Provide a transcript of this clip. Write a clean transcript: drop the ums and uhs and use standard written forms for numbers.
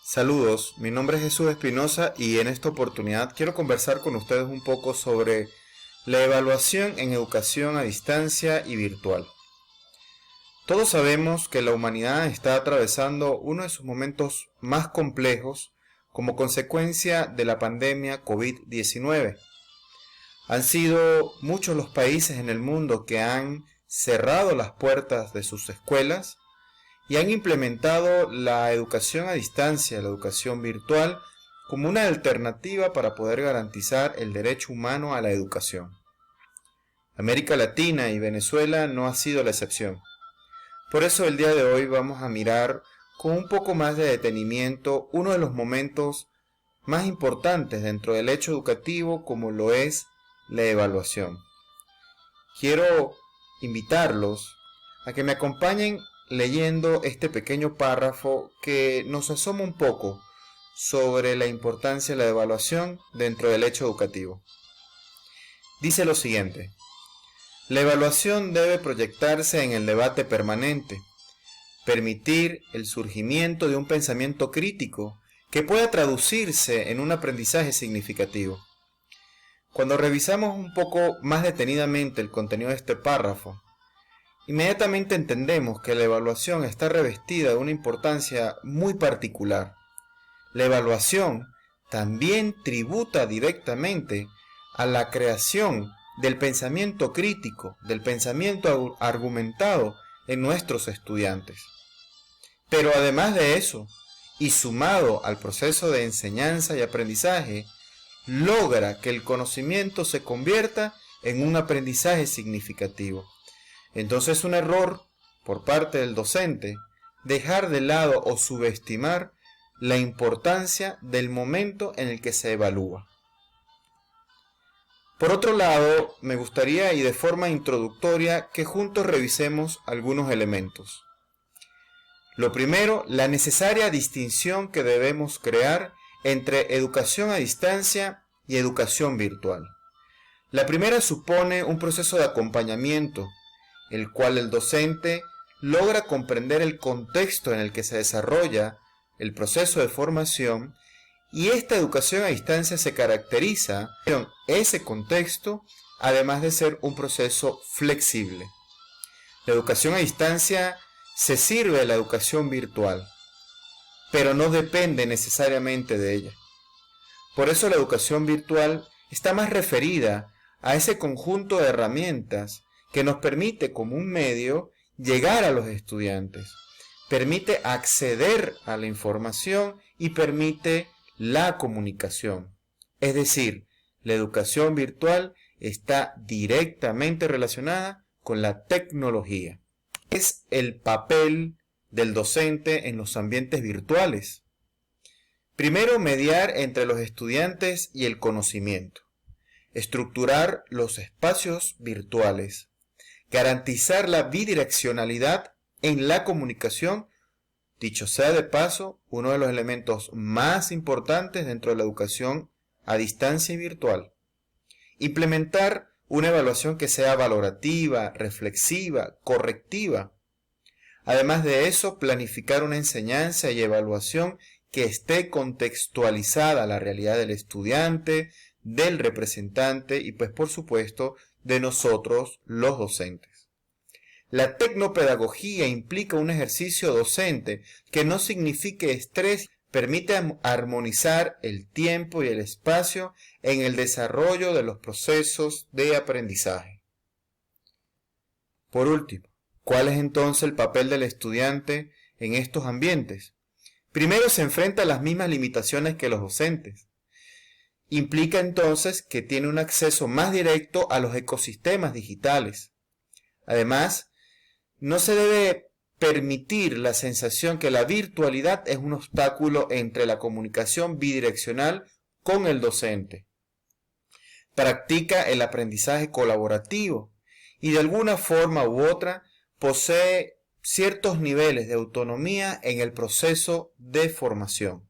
Saludos, mi nombre es Jesús Espinosa y en esta oportunidad quiero conversar con ustedes un poco sobre la evaluación en educación a distancia y virtual. Todos sabemos que la humanidad está atravesando uno de sus momentos más complejos como consecuencia de la pandemia COVID-19. Han sido muchos los países en el mundo que han cerrado las puertas de sus escuelas y han implementado la educación a distancia, la educación virtual, como una alternativa para poder garantizar el derecho humano a la educación. América Latina y Venezuela no ha sido la excepción. Por eso el día de hoy vamos a mirar con un poco más de detenimiento uno de los momentos más importantes dentro del hecho educativo, como lo es la evaluación. Quiero invitarlos a que me acompañen leyendo este pequeño párrafo que nos asoma un poco sobre la importancia de la evaluación dentro del hecho educativo. Dice lo siguiente: la evaluación debe proyectarse en el debate permanente, permitir el surgimiento de un pensamiento crítico que pueda traducirse en un aprendizaje significativo. Cuando revisamos un poco más detenidamente el contenido de este párrafo, inmediatamente entendemos que la evaluación está revestida de una importancia muy particular. La evaluación también tributa directamente a la creación del pensamiento crítico, del pensamiento argumentado en nuestros estudiantes. Pero además de eso, y sumado al proceso de enseñanza y aprendizaje, logra que el conocimiento se convierta en un aprendizaje significativo. Entonces es un error por parte del docente dejar de lado o subestimar la importancia del momento en el que se evalúa. Por otro lado, me gustaría y de forma introductoria que juntos revisemos algunos elementos. Lo primero, la necesaria distinción que debemos crear entre educación a distancia y educación virtual. La primera supone un proceso de acompañamiento, el cual el docente logra comprender el contexto en el que se desarrolla el proceso de formación, y esta educación a distancia se caracteriza por ese contexto, además de ser un proceso flexible. La educación a distancia se sirve de la educación virtual, pero no depende necesariamente de ella. Por eso la educación virtual está más referida a ese conjunto de herramientas que nos permite como un medio llegar a los estudiantes, permite acceder a la información y permite la comunicación. Es decir, la educación virtual está directamente relacionada con la tecnología. Es el papel del docente en los ambientes virtuales. Primero, mediar entre los estudiantes y el conocimiento. Estructurar los espacios virtuales. Garantizar la bidireccionalidad en la comunicación, dicho sea de paso, uno de los elementos más importantes dentro de la educación a distancia y virtual. Implementar una evaluación que sea valorativa, reflexiva, correctiva. Además de eso, planificar una enseñanza y evaluación que esté contextualizada a la realidad del estudiante, del representante y pues por supuesto de nosotros los docentes. La tecnopedagogía implica un ejercicio docente que no signifique estrés, permite armonizar el tiempo y el espacio en el desarrollo de los procesos de aprendizaje. Por último, ¿cuál es entonces el papel del estudiante en estos ambientes? Primero, se enfrenta a las mismas limitaciones que los docentes. Implica entonces que tiene un acceso más directo a los ecosistemas digitales. Además, no se debe permitir la sensación que la virtualidad es un obstáculo entre la comunicación bidireccional con el docente. Practica el aprendizaje colaborativo y de alguna forma u otra posee ciertos niveles de autonomía en el proceso de formación.